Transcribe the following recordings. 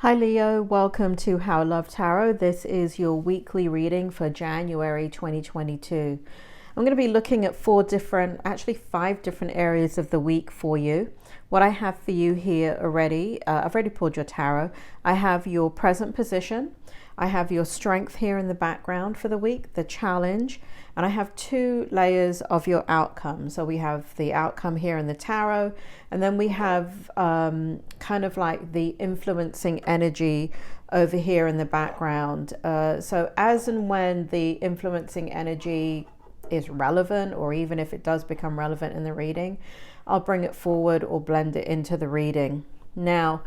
Hi Leo, welcome to How Love Tarot. This is your weekly reading for January 2022. I'm going to be looking at five different areas of the week for you. What I have for you here already, I've already pulled your tarot. I have your present position. I have your strength here in the background for the week, the challenge, and I have two layers of your outcome. So we have the outcome here in the tarot, and then we have kind of like the influencing energy over here in the background. So as and when the influencing energy is relevant, or even if it does become relevant in the reading, I'll bring it forward or blend it into the reading. Now,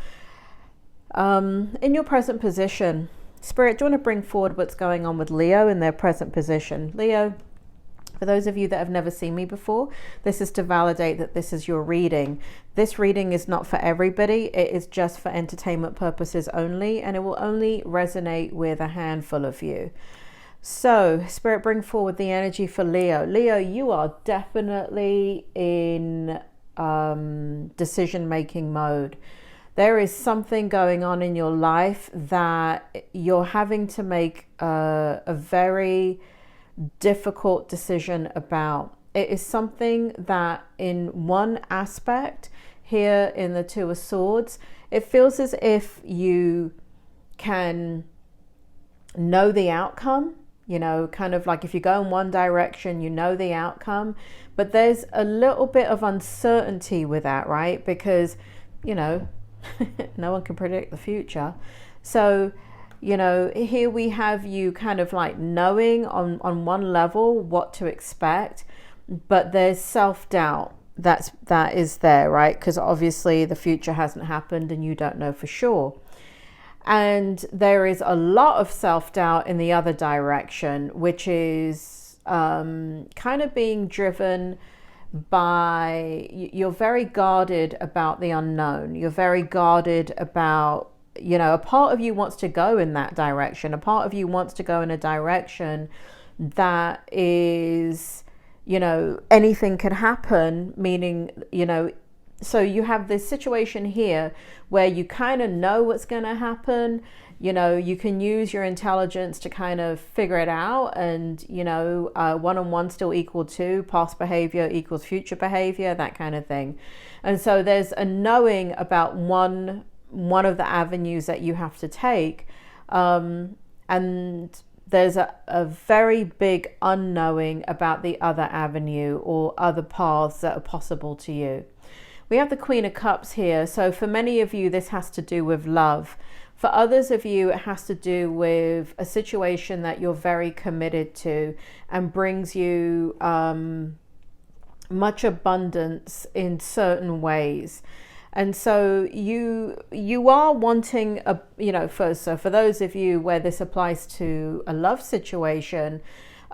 in your present position, Spirit, do you want to bring forward what's going on with Leo in their present position? Leo, for those of you that have never seen me before, this is to validate that this is your reading. This reading is not for everybody. It is just for entertainment purposes only, and it will only resonate with a handful of you. So, Spirit, bring forward the energy for Leo. Leo, you are definitely in decision-making mode. There is something going on in your life that you're having to make a very difficult decision about. It is something that in one aspect here in the Two of Swords, it feels as if you can know the outcome, you know, kind of like if you go in one direction, you know the outcome, but there's a little bit of uncertainty with that, right? Because, you know, no one can predict the future. So, you know, here we have you kind of like knowing on one level what to expect, but there's self-doubt that is there, right? Because obviously the future hasn't happened and you don't know for sure. And there is a lot of self-doubt in the other direction, which is kind of being driven by, you're very guarded about the unknown. You're very guarded about, you know, a part of you wants to go in that direction. A part of you wants to go in a direction that is, you know, anything could happen, meaning, you know, so you have this situation here where you kind of know what's going to happen. You know, you can use your intelligence to kind of figure it out, and, you know, 1 and 1 still equal 2, past behavior equals future behavior, that kind of thing. And so there's a knowing about one of the avenues that you have to take, and there's a very big unknowing about the other avenue or other paths that are possible to you. We have the Queen of Cups here. So for many of you, this has to do with love. For others of you, it has to do with a situation that you're very committed to and brings you much abundance in certain ways. And so you are wanting a, you know, for those of you where this applies to a love situation,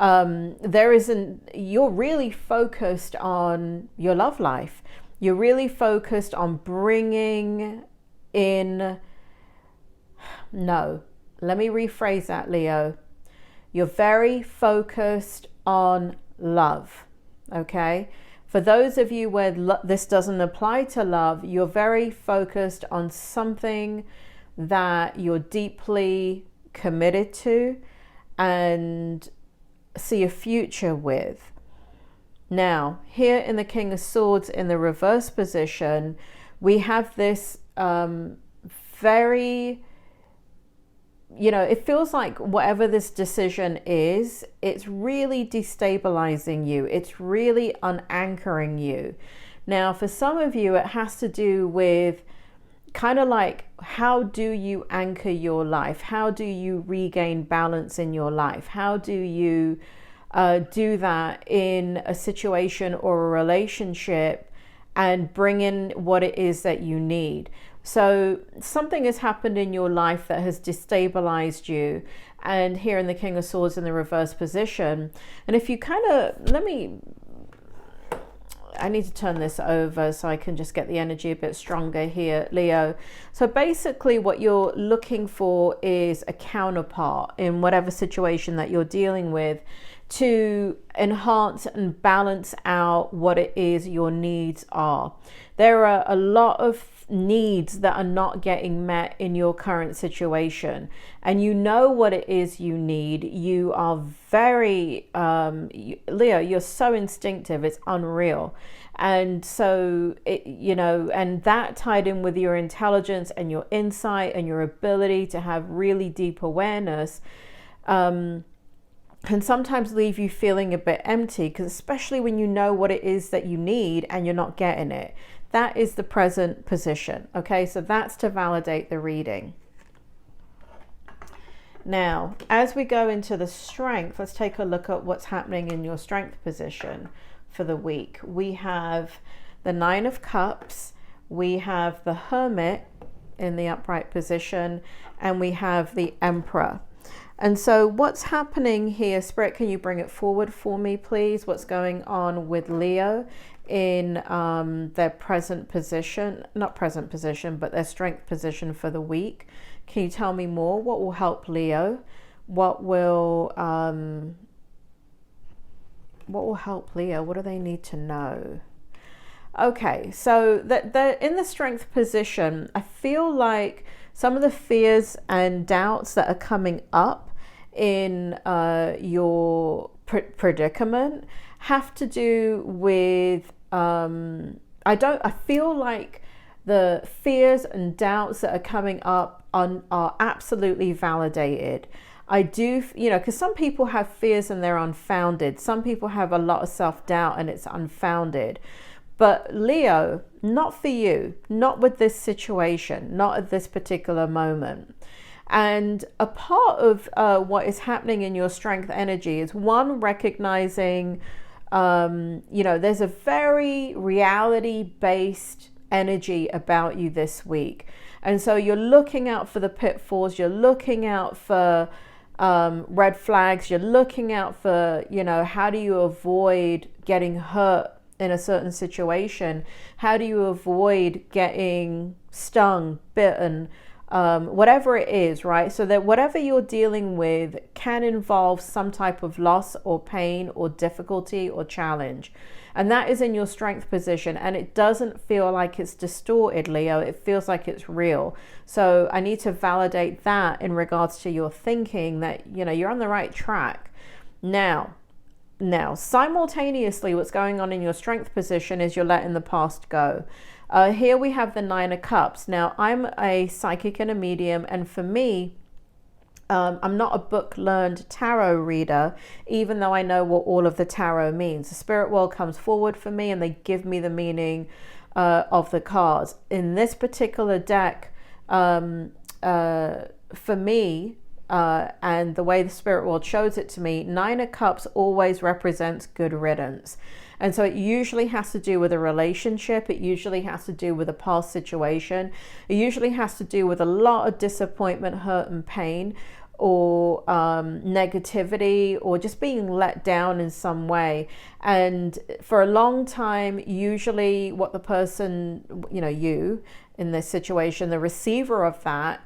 you're really focused on your love life. You're really focused on bringing in, no, let me rephrase that, Leo. You're very focused on love, okay? For those of you where this doesn't apply to love, you're very focused on something that you're deeply committed to and see a future with. Now, here in the King of Swords in the reverse position, we have this very, you know, it feels like whatever this decision is, it's really destabilizing you. It's really unanchoring you. Now, for some of you, it has to do with kind of like, how do you anchor your life? How do you regain balance in your life? How do you do that in a situation or a relationship and bring in what it is that you need? So something has happened in your life that has destabilized you. And here in the King of Swords in the reverse position. And if you kind of, I need to turn this over so I can just get the energy a bit stronger here, Leo. So basically what you're looking for is a counterpart in whatever situation that you're dealing with to enhance and balance out what it is your needs are. There are a lot of needs that are not getting met in your current situation, and you know what it is you need. You are very Leo, you're so instinctive, it's unreal. And so and that tied in with your intelligence and your insight and your ability to have really deep awareness can sometimes leave you feeling a bit empty, because especially when you know what it is that you need and you're not getting it. That is the present position. Okay, so that's to validate the reading. Now, as we go into the strength, let's take a look at what's happening in your strength position for the week. We have the Nine of Cups, we have the Hermit in the upright position, and we have the Emperor. And so what's happening here, Spirit, can you bring it forward for me, please? What's going on with Leo in their present position, not present position, but their strength position for the week? Can you tell me more? What will help Leo? What will help Leo? What do they need to know? Okay, so they're in the strength position. I feel like some of the fears and doubts that are coming up in your predicament have to do with I feel like the fears and doubts that are coming up are absolutely validated. I do, because some people have fears and they're unfounded. Some people have a lot of self-doubt and it's unfounded. But Leo, not for you, not with this situation, not at this particular moment. And a part of what is happening in your strength energy is, one, recognizing, there's a very reality-based energy about you this week. And so you're looking out for the pitfalls, you're looking out for red flags, you're looking out for, how do you avoid getting hurt in a certain situation? How do you avoid getting stung, bitten, whatever it is, right? So that whatever you're dealing with can involve some type of loss or pain or difficulty or challenge. And that is in your strength position. And it doesn't feel like it's distorted, Leo. It feels like it's real. So I need to validate that in regards to your thinking that, you're on the right track. Now, simultaneously, what's going on in your strength position is you're letting the past go. Here we have the Nine of Cups. Now, I'm a psychic and a medium, and for me, I'm not a book-learned tarot reader, even though I know what all of the tarot means. The spirit world comes forward for me, and they give me the meaning of the cards. In this particular deck, for me, and the way the spirit world shows it to me, Nine of Cups always represents good riddance. And so it usually has to do with a relationship. It usually has to do with a past situation. It usually has to do with a lot of disappointment, hurt and pain, or negativity, or just being let down in some way. And for a long time, usually what the person, you in this situation, the receiver of that,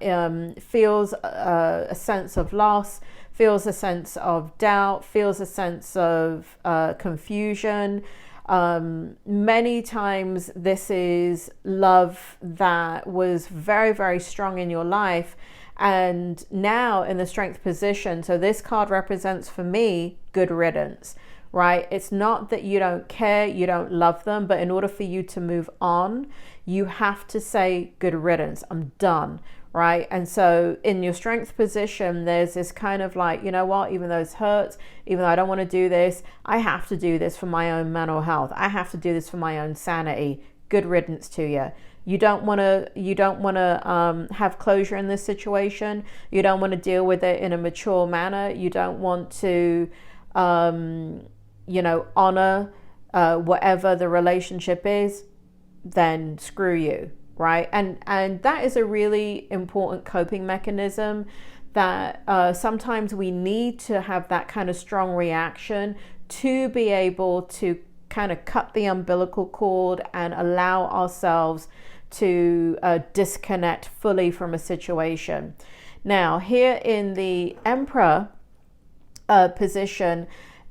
feels a sense of loss, feels a sense of doubt, feels a sense of confusion. Many times this is love that was very, very strong in your life, and now in the strength position. So this card represents for me good riddance, right? It's not that you don't care, you don't love them, but in order for you to move on, you have to say good riddance. I'm done, right? And so in your strength position, there's this kind of like, you know what, even though it hurts, even though I don't want to do this, I have to do this for my own mental health. I have to do this for my own sanity. Good riddance to you. You don't want to have closure in this situation. You don't want to deal with it in a mature manner. You don't want to, honor whatever the relationship is. Then screw you, right? And that is a really important coping mechanism that sometimes we need to have that kind of strong reaction to be able to kind of cut the umbilical cord and allow ourselves to disconnect fully from a situation. Now, here in the Emperor position,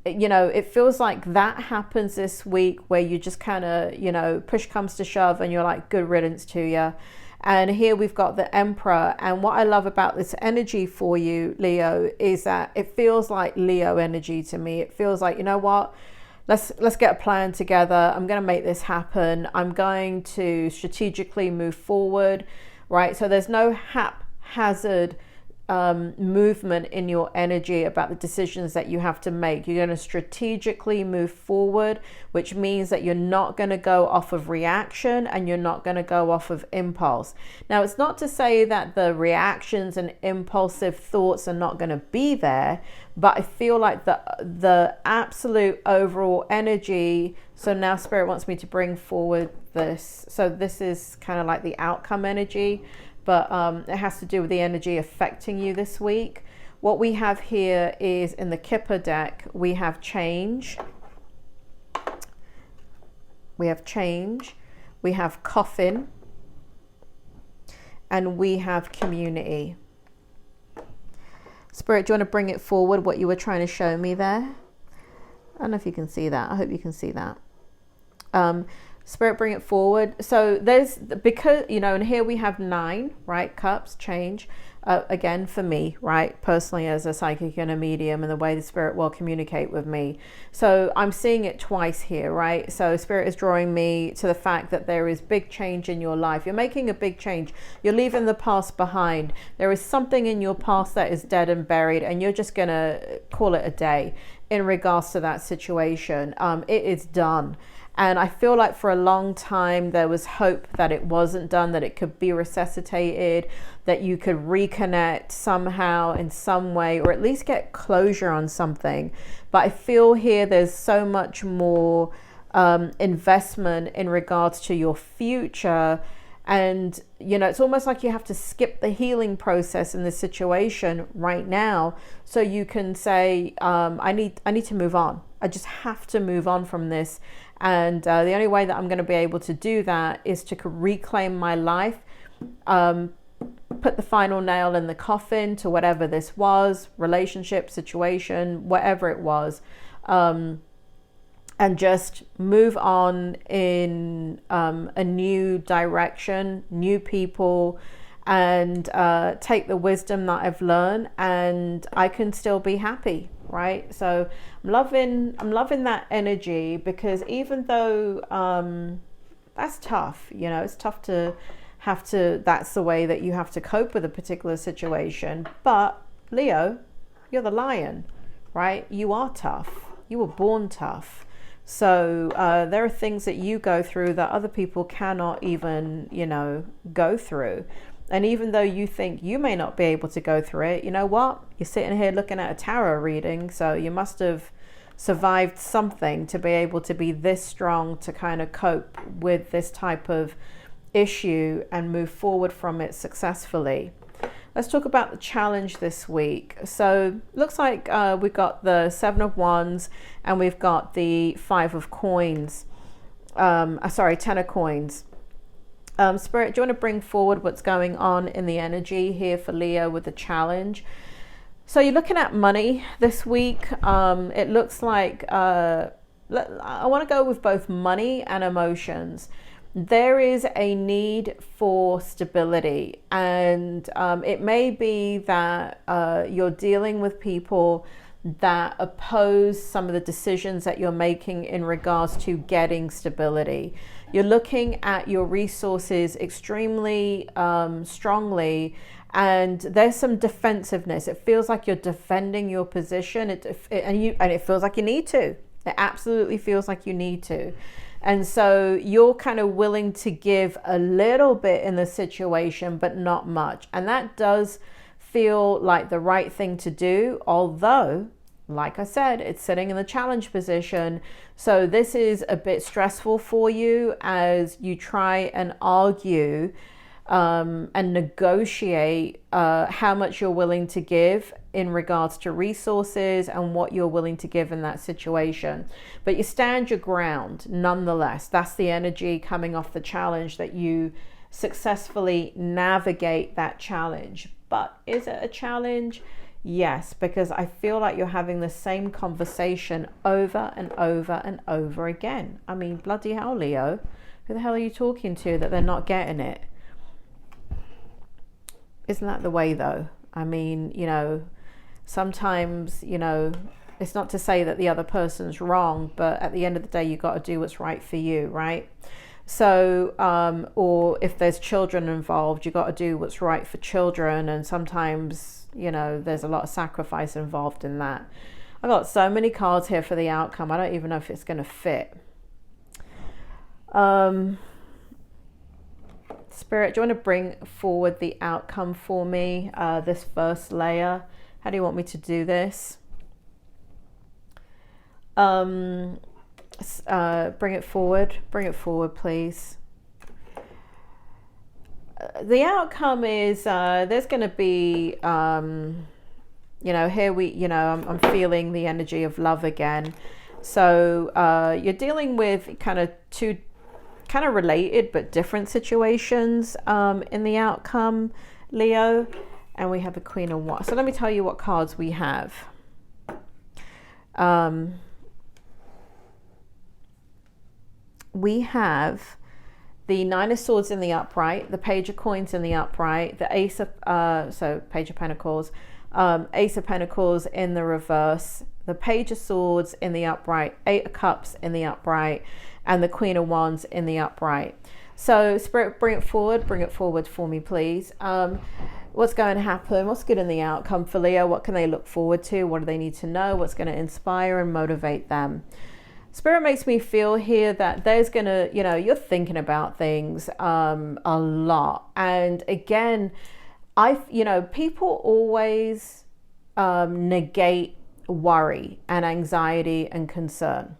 you know, it feels like that happens this week where you just kind of, you know, push comes to shove and you're like, good riddance to you. And here we've got the Emperor. And what I love about this energy for you, Leo, is that it feels like Leo energy to me. It feels like, you know what, let's get a plan together. I'm going to make this happen. I'm going to strategically move forward, right? So there's no haphazard movement in your energy about the decisions that you have to make. You're going to strategically move forward, which means that you're not going to go off of reaction and you're not going to go off of impulse. Now, it's not to say that the reactions and impulsive thoughts are not going to be there, but I feel like the absolute overall energy. So now Spirit wants me to bring forward this. So this is kind of like the outcome energy, but it has to do with the energy affecting you this week. What we have here is in the Kipper deck, we have change. We have change. We have coffin. And we have community. Spirit, do you want to bring it forward, what you were trying to show me there? I don't know if you can see that. I hope you can see that. Spirit, bring it forward. So there's, because, you know, and here we have 9, right? Cups, change. Again, for me, right? Personally, as a psychic and a medium, and the way the Spirit will communicate with me. So I'm seeing it twice here, right? So Spirit is drawing me to the fact that there is big change in your life. You're making a big change. You're leaving the past behind. There is something in your past that is dead and buried, and you're just going to call it a day in regards to that situation. It is done. And I feel like for a long time there was hope that it wasn't done, that it could be resuscitated, that you could reconnect somehow in some way, or at least get closure on something. But I feel here there's so much more investment in regards to your future. And, you know, it's almost like you have to skip the healing process in this situation right now, so you can say, I need to move on. I just have to move on from this. And the only way that I'm going to be able to do that is to reclaim my life, put the final nail in the coffin to whatever this was, relationship, situation, whatever it was, and just move on in a new direction, new people, and take the wisdom that I've learned, and I can still be happy. Right, so I'm loving that energy, because even though that's tough, you know, it's tough to have to, that's the way that you have to cope with a particular situation. But Leo, you're the lion, right? You are tough. You were born tough. So there are things that you go through that other people cannot even, you know, go through. And even though you think you may not be able to go through it, you know what? You're sitting here looking at a tarot reading, so you must have survived something to be able to be this strong to kind of cope with this type of issue and move forward from it successfully. Let's talk about the challenge this week. So looks like we've got the 7 of Wands and we've got the 5 of Coins. 10 of Coins. Spirit, do you want to bring forward what's going on in the energy here for Leo with the challenge? So you're looking at money this week. It looks like I want to go with both money and emotions. There is a need for stability, and it may be that you're dealing with people that oppose some of the decisions that you're making in regards to getting stability. You're looking at your resources extremely strongly, and there's some defensiveness. It feels like you're defending your position, and it feels like you need to. It absolutely feels like you need to. And so you're kind of willing to give a little bit in the situation, but not much. And that does feel like the right thing to do, although, like I said, it's sitting in the challenge position. So this is a bit stressful for you as you try and argue and negotiate how much you're willing to give in regards to resources and what you're willing to give in that situation. But you stand your ground nonetheless. That's the energy coming off the challenge, that you successfully navigate that challenge. But is it a challenge? Yes, because I feel like you're having the same conversation over and over and over again. I mean, bloody hell, Leo. Who the hell are you talking to that they're not getting it? Isn't that the way, though? I mean, you know, sometimes, you know, it's not to say that the other person's wrong, but at the end of the day, you got to do what's right for you, right? So, or if there's children involved, you got to do what's right for children. And sometimes, you know, there's a lot of sacrifice involved in that. I got so many cards here for the outcome. I don't even know if it's going to fit. Spirit, do you want to bring forward the outcome for me? This first layer. How do you want me to do this? Bring it forward, please. The outcome is there's going to be you know, here we, you know, I'm feeling the energy of love again. So you're dealing with kind of two kind of related but different situations in the outcome, Leo. And we have a Queen of Wands. So let me tell you what cards we have. We have the Nine of Swords in the upright, the Page of Coins in the upright, the Ace of, so Page of Pentacles, Ace of Pentacles in the reverse, the Page of Swords in the upright, Eight of Cups in the upright, and the Queen of Wands in the upright. So Spirit, bring it forward for me, please. What's going to happen? What's good in the outcome for Leo? What can they look forward to? What do they need to know? What's going to inspire and motivate them? Spirit makes me feel here that there's going to, you know, you're thinking about things a lot. And again, you know, people always negate worry and anxiety and concern.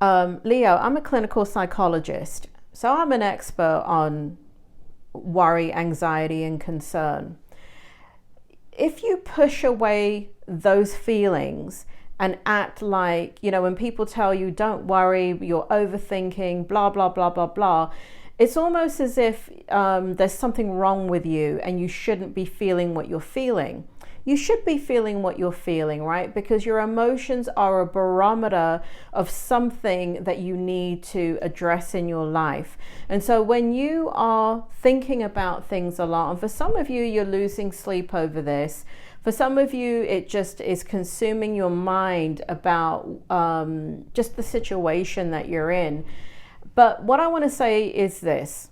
Leo, I'm a clinical psychologist, so I'm an expert on worry, anxiety, and concern. If you push away those feelings and act like, you know, when people tell you, don't worry, you're overthinking, blah, blah, blah, blah, blah, it's almost as if there's something wrong with you and you shouldn't be feeling what you're feeling. You should be feeling what you're feeling, right? Because your emotions are a barometer of something that you need to address in your life. And so when you are thinking about things a lot, and for some of you, you're losing sleep over this. For some of you, it just is consuming your mind about just the situation that you're in. But what I want to say is this.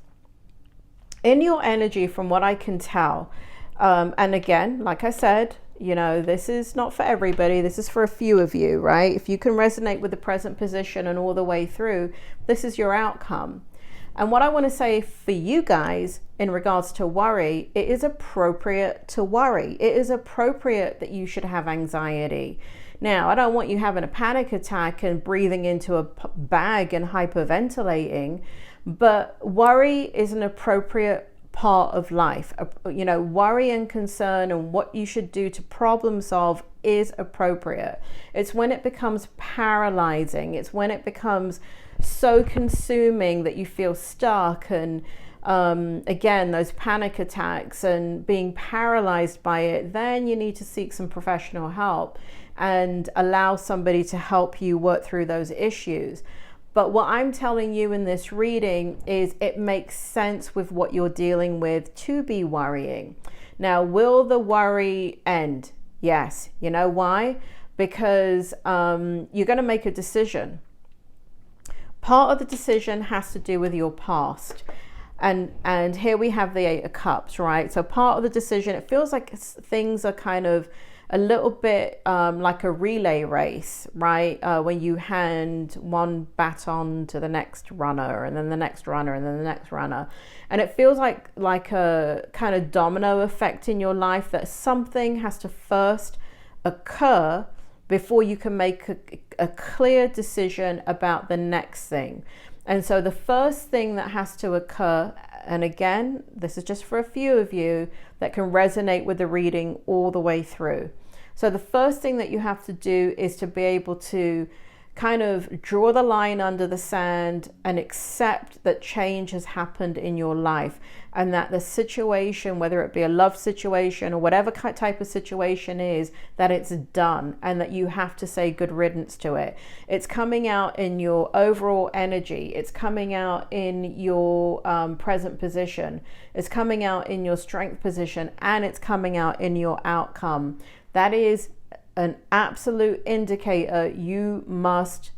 In your energy, from what I can tell, and again, like I said, you know, this is not for everybody. This is for a few of you, right? If you can resonate with the present position and all the way through, this is your outcome. And what I want to say for you guys in regards to worry, it is appropriate to worry. It is appropriate that you should have anxiety. Now, I don't want you having a panic attack and breathing into a bag and hyperventilating, but worry is an appropriate part of life. You know, worry and concern and what you should do to problem solve is appropriate. It's when it becomes paralyzing. It's when it becomes so consuming that you feel stuck and again, those panic attacks and being paralyzed by it, then you need to seek some professional help and allow somebody to help you work through those issues. But what I'm telling you in this reading is it makes sense with what you're dealing with to be worrying. Now, will the worry end? Yes. You know why? Because you're going to make a decision. Part of the decision has to do with your past. And here we have the Eight of Cups, right? So part of the decision, it feels like things are kind of a little bit like a relay race, right? When you hand one baton to the next runner and then the next runner and then the next runner. And it feels like a kind of domino effect in your life, that something has to first occur before you can make a clear decision about the next thing. And so the first thing that has to occur, and again, this is just for a few of you that can resonate with the reading all the way through. So the first thing that you have to do is to be able to kind of draw the line under the sand and accept that change has happened in your life, and that the situation, whether it be a love situation or whatever type of situation is, that it's done, and that you have to say good riddance to it. It's coming out in your overall energy. It's coming out in your present position. It's coming out in your strength position, and it's coming out in your outcome. That is an absolute indicator you must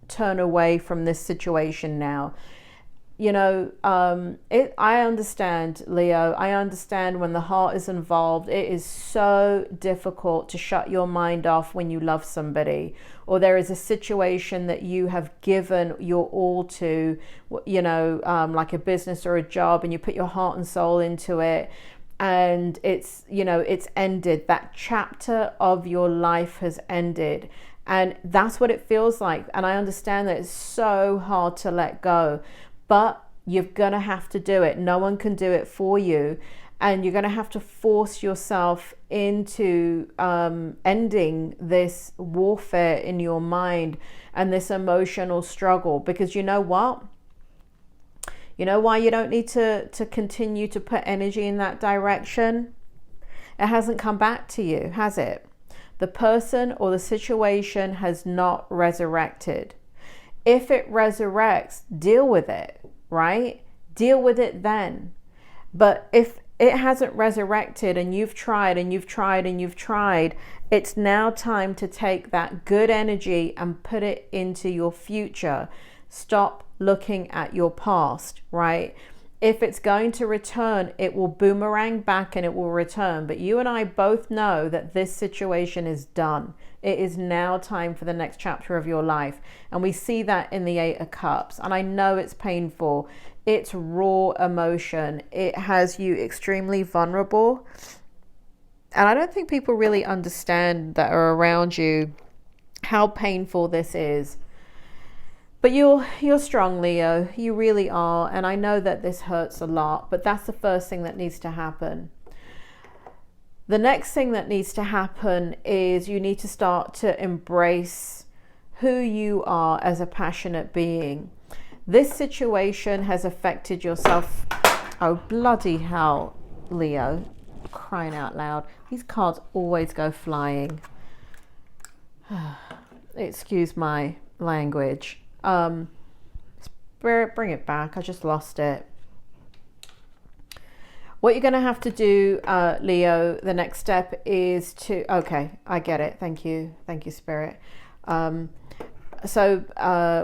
turn away from this situation now. You know, I understand, Leo. I understand when the heart is involved, it is so difficult to shut your mind off when you love somebody, or there is a situation that you have given your all to, you know, like a business or a job, and you put your heart and soul into it, and it's, you know, it's ended. That chapter of your life has ended. And that's what it feels like. And I understand that it's so hard to let go, but you're going to have to do it. No one can do it for you. And you're going to have to force yourself into ending this warfare in your mind and this emotional struggle. Because you know what? You know why you don't need to continue to put energy in that direction? It hasn't come back to you, has it? The person or the situation has not resurrected. If it resurrects, deal with it, right? Deal with it then. But if it hasn't resurrected and you've tried and you've tried and you've tried, it's now time to take that good energy and put it into your future. Stop looking at your past, right? If it's going to return, it will boomerang back and it will return. But you and I both know that this situation is done. It is now time for the next chapter of your life. And we see that in the Eight of Cups. And I know it's painful. It's raw emotion. It has you extremely vulnerable. And I don't think people really understand that are around you how painful this is. But you're strong, Leo. You really are. And I know that this hurts a lot, but that's the first thing that needs to happen. The next thing that needs to happen is you need to start to embrace who you are as a passionate being. This situation has affected yourself. Oh, bloody hell, Leo. Crying out loud. These cards always go flying. Excuse my language. Spirit, bring it back. I just lost it. What you're going to have to do, Leo, the next step is to... Okay, I get it. Thank you. Thank you, Spirit. So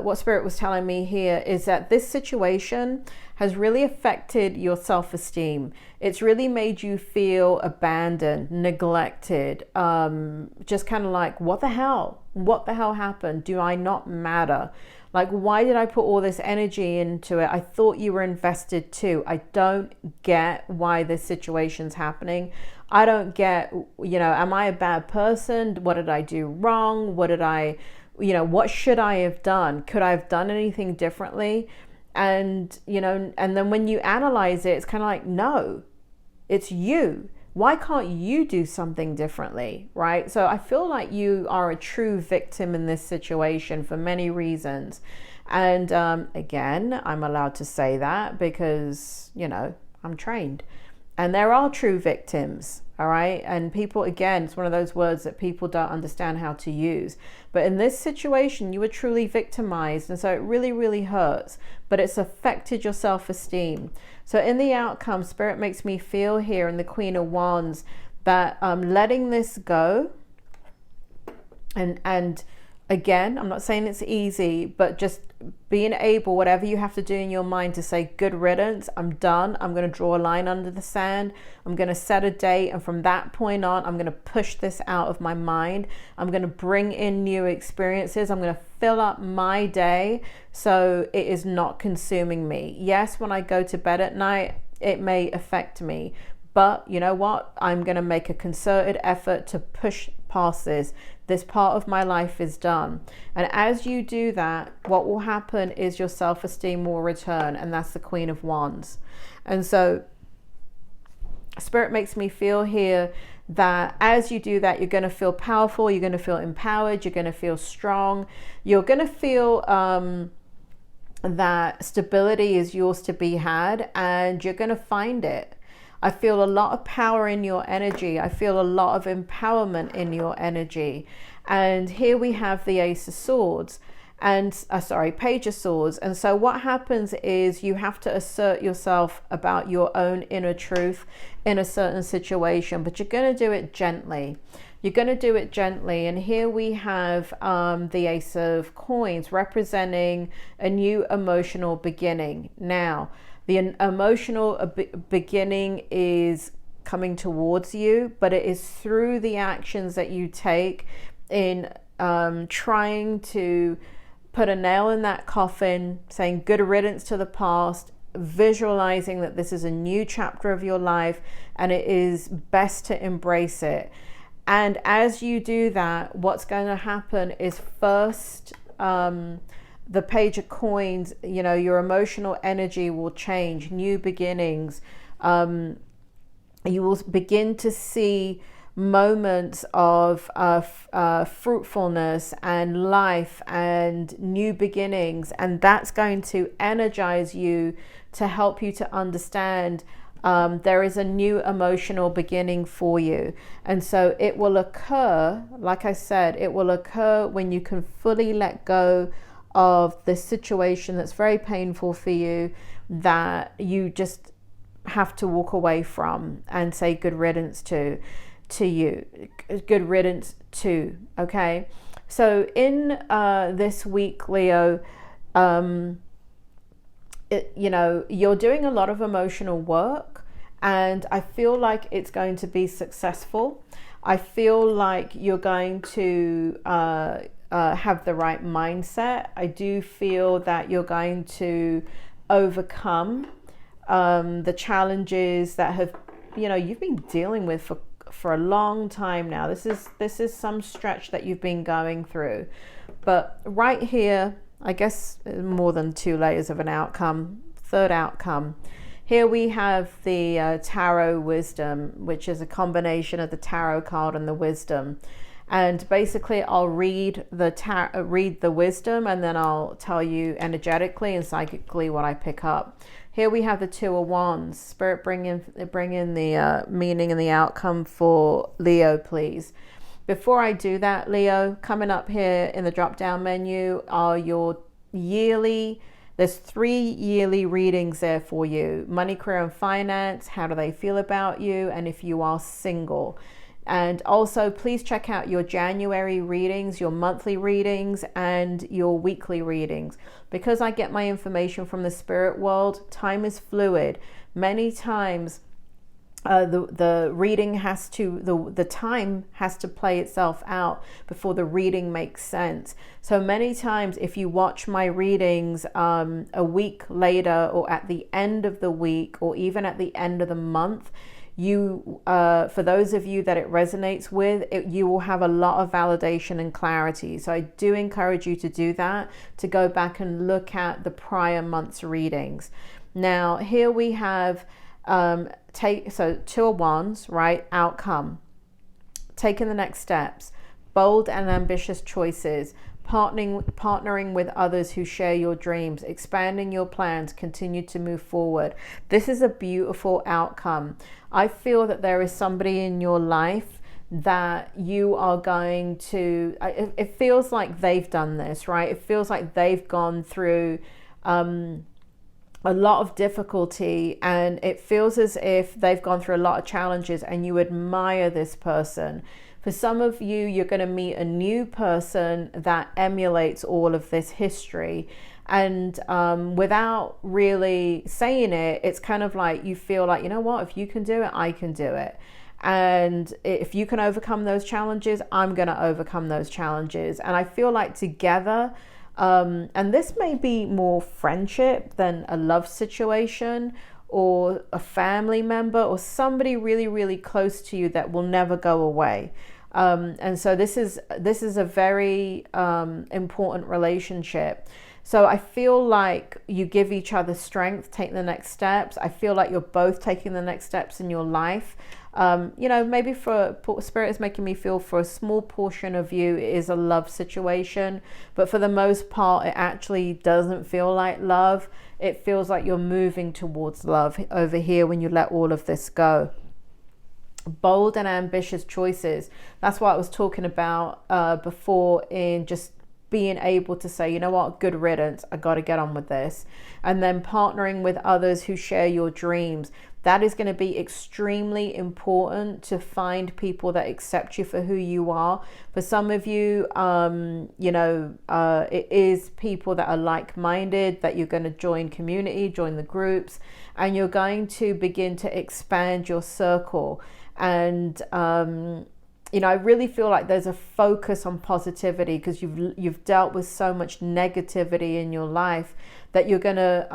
what Spirit was telling me here is that this situation has really affected your self-esteem. It's really made you feel abandoned, neglected, just kind of like, what the hell? What the hell happened? Do I not matter? Like, why did I put all this energy into it? I thought you were invested too. I don't get why this situation's happening. I don't get, you know, am I a bad person? What did I do wrong? What did I, you know, what should I have done? Could I have done anything differently? And, you know, and then when you analyze it, it's kind of like, no, it's you. Why can't you do something differently, right? So I feel like you are a true victim in this situation for many reasons. And again, I'm allowed to say that because, you know, I'm trained. And there are true victims, all right? And people, again, it's one of those words that people don't understand how to use. But in this situation, you were truly victimized. And so it really, really hurts. But it's affected your self-esteem. So in the outcome, Spirit makes me feel here in the Queen of Wands that letting this go, and again, I'm not saying it's easy, but just being able, whatever you have to do in your mind, to say good riddance, I'm done, I'm going to draw a line under the sand, I'm going to set a date, and from that point on, I'm going to push this out of my mind. I'm going to bring in new experiences. I'm going to fill up my day so it is not consuming me. Yes, when I go to bed at night, it may affect me, but you know what? I'm going to make a concerted effort to push past this. This part of my life is done. And as you do that, what will happen is your self-esteem will return, and that's the Queen of Wands. And so Spirit makes me feel here that as you do that, you're going to feel powerful, you're going to feel empowered, you're going to feel strong, you're going to feel that stability is yours to be had, and you're going to find it. I feel a lot of power in your energy. I feel a lot of empowerment in your energy. And here we have the Ace of Swords and Page of Swords. And so what happens is you have to assert yourself about your own inner truth in a certain situation, but you're going to do it gently. You're going to do it gently. And here we have the Ace of Coins representing a new emotional beginning. Now, the emotional beginning is coming towards you, but it is through the actions that you take in trying to put a nail in that coffin, saying good riddance to the past, visualizing that this is a new chapter of your life and it is best to embrace it. And as you do that, what's going to happen is first, the Page of Coins, you know, your emotional energy will change, new beginnings. You will begin to see moments of fruitfulness and life and new beginnings. And that's going to energize you to help you to understand there is a new emotional beginning for you. And so it will occur, like I said, it will occur when you can fully let go of the situation that's very painful for you, that you just have to walk away from and say good riddance to you, good riddance to. Okay, so in this week, Leo, you know, you're doing a lot of emotional work, and I feel like it's going to be successful. I feel like you're going to have the right mindset. I do feel that you're going to overcome the challenges that have, you know, you've been dealing with for a long time now. This is some stretch that you've been going through. But right here, I guess more than two layers of an outcome, third outcome. Here we have the Tarot Wisdom, which is a combination of the Tarot card and the Wisdom. And basically, I'll read the Wisdom, and then I'll tell you energetically and psychically what I pick up. Here we have the Two of Wands. Spirit, bring in the meaning and the outcome for Leo, please. Before I do that, Leo, coming up here in the drop-down menu are your yearly. There's 3 yearly readings there for you. Money, career, and finance. How do they feel about you? And if you are single. And also, please check out your January readings, your monthly readings, and your weekly readings. Because I get my information from the spirit world, time is fluid. Many times, the reading has to, the time has to play itself out before the reading makes sense. So many times, if you watch my readings a week later, or at the end of the week, or even at the end of the month, you for those of you that it resonates with, you will have a lot of validation and clarity. So I do encourage you to do that, to go back and look at the prior month's readings. Now here we have Two of Wands, right? Outcome, taking the next steps, bold and ambitious choices, partnering with others who share your dreams, expanding your plans, continue to move forward. This is a beautiful outcome. I feel that there is somebody in your life that you are going to, it feels like they've done this, right? It feels like they've gone through a lot of difficulty, and it feels as if they've gone through a lot of challenges, and you admire this person. For some of you, you're going to meet a new person that emulates all of this history. And without really saying it, it's kind of like you feel like, you know what, if you can do it, I can do it. And if you can overcome those challenges, I'm going to overcome those challenges. And I feel like together, and this may be more friendship than a love situation, or a family member, or somebody really, really close to you that will never go away. And so this is a very important relationship. So I feel like you give each other strength, take the next steps. I feel like you're both taking the next steps in your life. You know, maybe for Spirit is making me feel for a small portion of you, it is a love situation. But for the most part, it actually doesn't feel like love. It feels like you're moving towards love over here when you let all of this go. Bold and ambitious choices. That's what I was talking about before, in just being able to say, you know what, good riddance, I got to get on with this. And then partnering with others who share your dreams. That is going to be extremely important, to find people that accept you for who you are. For some of you, you know, it is people that are like-minded, that you're going to join community, join the groups, and you're going to begin to expand your circle. And you know, I really feel like there's a focus on positivity, because you've dealt with so much negativity in your life, that you're going to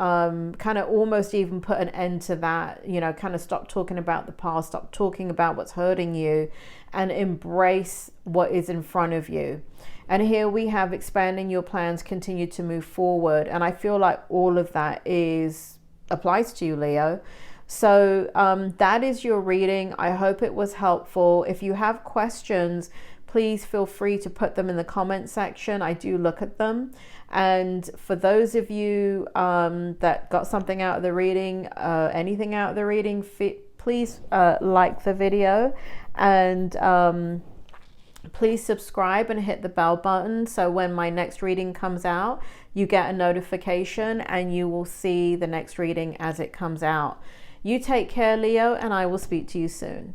kind of almost even put an end to that. You know, kind of stop talking about the past, stop talking about what's hurting you, and embrace what is in front of you. And here we have expanding your plans, continue to move forward. And I feel like all of that applies to you, Leo. So that is your reading. I hope it was helpful. If you have questions, please feel free to put them in the comment section. I do look at them. And for those of you that got something out of the reading, anything out of the reading, please like the video, and please subscribe and hit the bell button, so when my next reading comes out, you get a notification and you will see the next reading as it comes out. You take care, Leo, and I will speak to you soon.